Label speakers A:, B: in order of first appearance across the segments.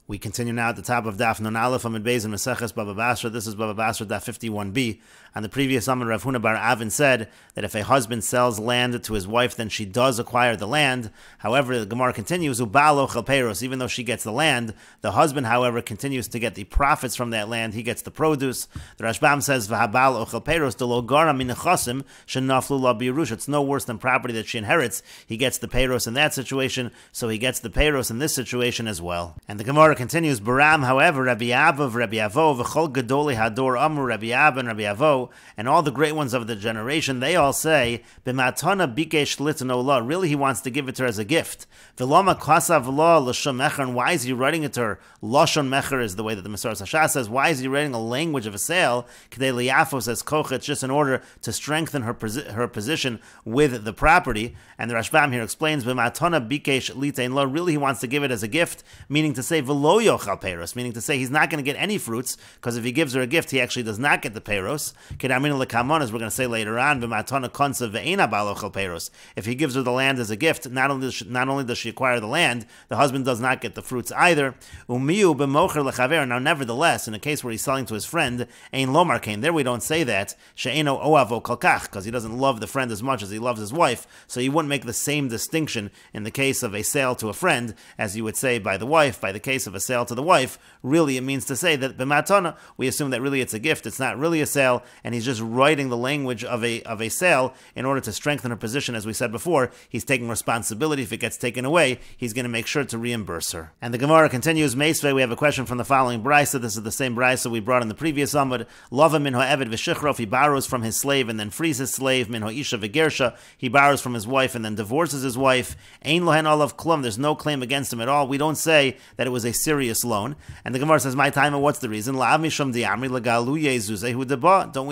A: We continue now at the top of Daf Nun Aleph Amid Beis in Meseches Bava Basra. This is Bava Basra Daf 51b. On the previous Amid, Rav Huna bar Avin said that if a husband sells land to his wife, then she does acquire the land. However, the Gemara continues, Ubalo chalperos, even though she gets the land, the husband, however, continues to get the profits from that land. He gets the produce. The Rashbam says, V'habal chalperos delo gara min nechasim shenaflu la birush. It's no worse than property that she inherits. He gets the payros in that situation, so he gets the payros in this situation as well. And the Gemara continues, Baram, however, Rabbi Abba, Rabbi Avo, V'chol Gedoli Hador Amru, Rabbi Abba and Rabbi Avo, and all the great ones of the generation, they all say, B'matana bikesh litan ola. Really, he wants to give it to her as a gift. V'loma kasav lo l'shon mecher. And why is he writing it to her? Lashon mecher is the way that the Meseches Hashas says. Why is he writing a language of a sale? K'dei liyafo says koch. It's just in order to strengthen her position with the property. And the Rashbam here explains, B'matana bikesh litan lo. Really, he wants to give it as a gift, meaning to say v'lo yochal peiros, meaning to say he's not going to get any fruits, because if he gives her a gift, he actually does not get the peiros. Kedamina lekamon, as we're going to say later on, b'matana konsa ve'ena balochal peiros. If he gives her the land as a gift, not only does she acquire the land, the husband does not get the fruits either. Umiu b'mocher lechaver. Now, nevertheless, in a case where he's selling to his friend, ein lomar kain. There we don't say that she'eno oavo kalkach, because he doesn't love the friend as much as he loves his wife. So you wouldn't make the same distinction in the case of a sale to a friend as you would say by the wife. By the case of a sale to the wife, really it means to say that b'matana, we assume that really it's a gift. It's not really a sale, and he's just writing the language of a sale in order to strengthen her position. As we said before, he's taking responsibility. If it gets taken away, he's going to make sure to reimburse her. And the Gemara continues, Meisvei, we have a question from the following brisa. This is the same brisa we brought in the previous Amud. Lava min ha'eved v'shichrof, he borrows from his slave and then frees his slave. Min ha'isha v'gersha, he borrows from his wife and then divorces his wife. Ein lohen olav klum, there's no claim against him at all. We don't say that it was a serious loan. And the Gemara says, my time, what's the reason? Don't we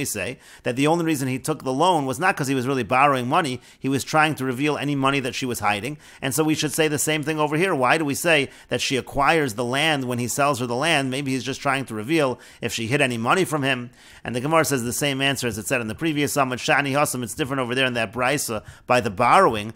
A: say that the only reason he took the loan was not because he was really borrowing money, he was trying to reveal any money that she was hiding. And so we should say the same thing over here. Why do we say that she acquires the land when he sells her the land? Maybe he's just trying to reveal if she hid any money from him. And the Gemara says the same answer as it said in the previous Amud. Shani Hasam, it's different over there in that brisa by the borrowing.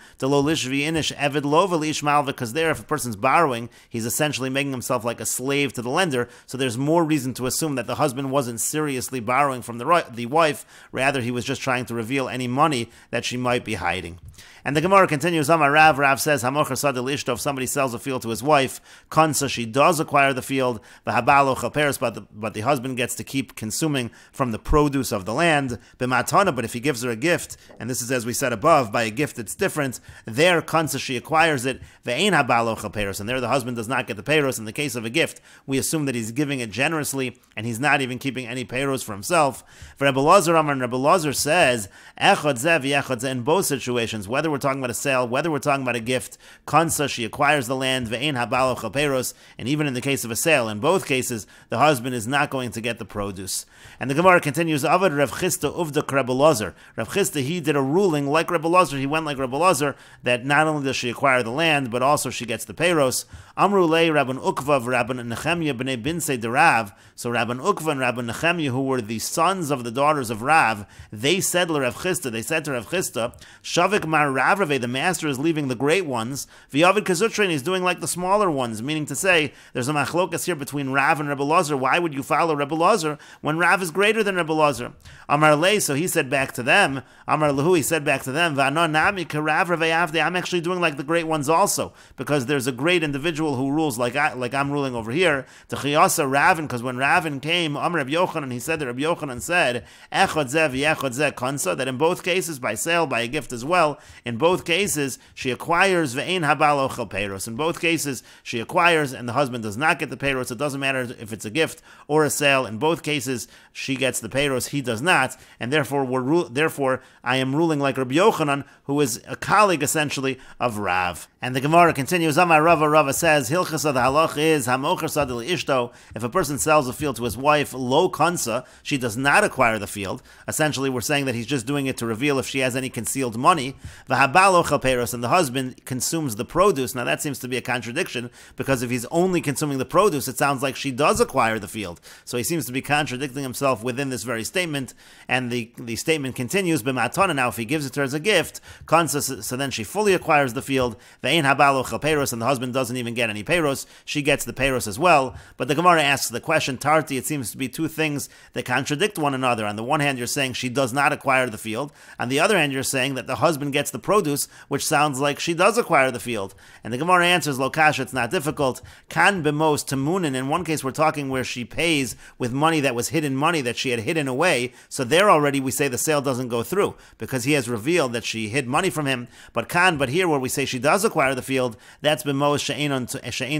A: Because there, if a person's borrowing, he's essentially making himself like a slave to the lender. So there's more reason to assume that the husband wasn't seriously borrowing from the wife. Rather, he was just trying to reveal any money that she might be hiding. And the Gemara continues, Amar Rav, Rav says, Hamocher sadil ishto, if somebody sells a field to his wife, Kansa, she does acquire the field, V'habalo chaperes, but the husband gets to keep consuming from the produce of the land, B'matana, but if he gives her a gift, and this is as we said above, by a gift it's different, there, Kansa, she acquires it, Ve'ein habalo chaperes, and there the husband does not get the peiros. In the case of a gift, we assume that he's giving it generously, and he's not even keeping any peiros for himself. For Rebbe Lazar, Amar, and Rebbe Lazar says, Echad zeh v'echad zeh, in both situations, whether we're talking about a sale, whether we're talking about a gift, Kansa, she acquires the land, Ve'ein habalo chaperos, and even in the case of a sale, in both cases, the husband is not going to get the produce. And the Gemara continues, Avad Rav Chisda uvdak Rebbe Lazar. Rav Chisda, he did a ruling like Rebbe Lazar, he went like Rebbe Lazar, that not only does she acquire the land, but also she gets the peiros. Amru lei Rabban Ukva Rabban Nechemya b'nei Binsei de Rav. So Rabban Ukva and Rabban Nechemya, who were the sons of the daughters of Rav, they said to Rav Chisda, Shavik mar Rav Rave, the master is leaving the great ones. V'yavid Kazutrin, he's doing like the smaller ones, meaning to say, there's a machlokas here between Rav and Rebbe Lazar. Why would you follow Rebbe Lazar when Rav is greater than Rebbe Lazar? Amar lei, so he said back to them, Amar lehu, he said back to them, V'anon nami k'Rav Rave avde, I'm actually doing like the great ones also, because there's a great individual who rules like I'm ruling over here. T'chiyasa Ravin, because when Ravin came, Amar Rabbi Yochanan, he said that Rabbi Yochanan said, Echad zeh v'echad zeh kansa, that in both cases, by sale, by a gift as well, in both cases, she acquires ve'ein habalo chel peiros. In both cases, she acquires, and the husband does not get the peiros. It doesn't matter if it's a gift or a sale. In both cases, she gets the peiros, he does not, and therefore I am ruling like Rabbi Yochanan, who is a colleague essentially of Rav. And the Gemara continues, Amar Rava says, Hilchas of the halach is Hamocher sadil ishto. If a person sells a field to his wife, lo kansa, she does not acquire the field. Essentially, we're saying that he's just doing it to reveal if she has any concealed money. V'habalo chalperos, and the husband consumes the produce. Now that seems to be a contradiction, because if he's only consuming the produce, it sounds like she does acquire the field. So he seems to be contradicting himself within this very statement. And the statement continues, b'matana. Now if he gives it to her as a gift, kansa, so then she fully acquires the field. Ve'ein habalo chalperos, and the husband doesn't even get any peiros. She gets the peiros as well. But the Gemara asks the question, Tarti, it seems to be two things that contradict one another. On the one hand, you're saying she does not acquire the field. On the other hand, you're saying that the husband gets the produce, which sounds like she does acquire the field. And the Gemara answers, Lo kasha, it's not difficult. Kan b'mos tamunin. In one case, we're talking where she pays with money that was hidden money that she had hidden away. So there already we say the sale doesn't go through because he has revealed that she hid money from him. But here where we say she does acquire the field, that's b'mos she'ein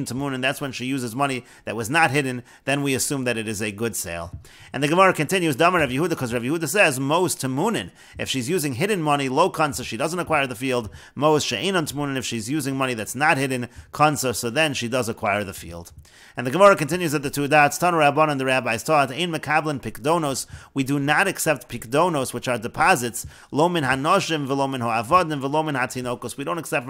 A: tamunin. That's when she uses money that was not hidden. Then we assume that it is a good sale. And the Gemara continues, Damar Rav Yehuda, because Rav Yehuda says, Mos tamunin. If she's using hidden money, lo kansa, she doesn't acquire the field. Mos she'ein tamunin. If she's using money that's not hidden, kansa, so then she does acquire the field. And the Gemara continues at the two dots, Tanu Rabban, and the rabbis taught, Ein mekablan pikdonos. We do not accept pikdonos, which are deposits, lo min hanoshim, velo min ha'avadim, velo min hatinokos. We don't accept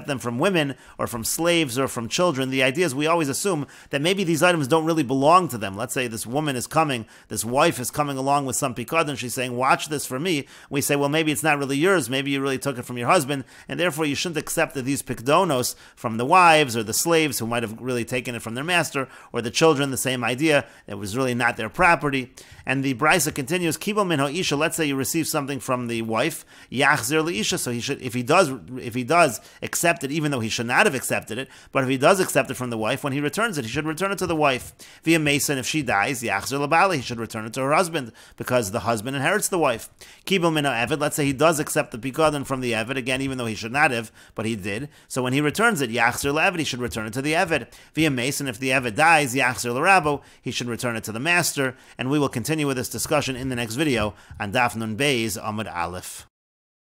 A: them from women, or from slaves, or from children. The idea is we always assume that maybe these items don't really belong to them. Let's say this woman is coming, this wife is coming along with some pikad, and she's saying, watch this for me. We say, well, maybe it's not really yours, maybe you really took it from your husband, and therefore you shouldn't accept that these pikdonos from the wives, or the slaves who might have really taken it from their master, or the children, the same idea, it was really not their property. And the Brisa continues, Kibel min ha'isha, let's say you receive something from the wife, Yachzer le'isha, so he should, if he does accept it, even though he should not have accepted it, but if he does accept it from the wife, when he returns it, he should return it to the wife. Via Mason, if she dies, Yachzer l'bali, he should return it to her husband, because the husband inherits the wife. Kibel min ha'evid, let's say he does accept the pikadon from the evid, again, even though he should not have, but he did, so when he returns it, Yachzer l'evid, he should return it to the evid. Via Mason, if the evid dies, Yachzer l'rabo, he should return it to the master, and we will continue with this discussion in the next video on Daf Nun Beis Amud Aleph.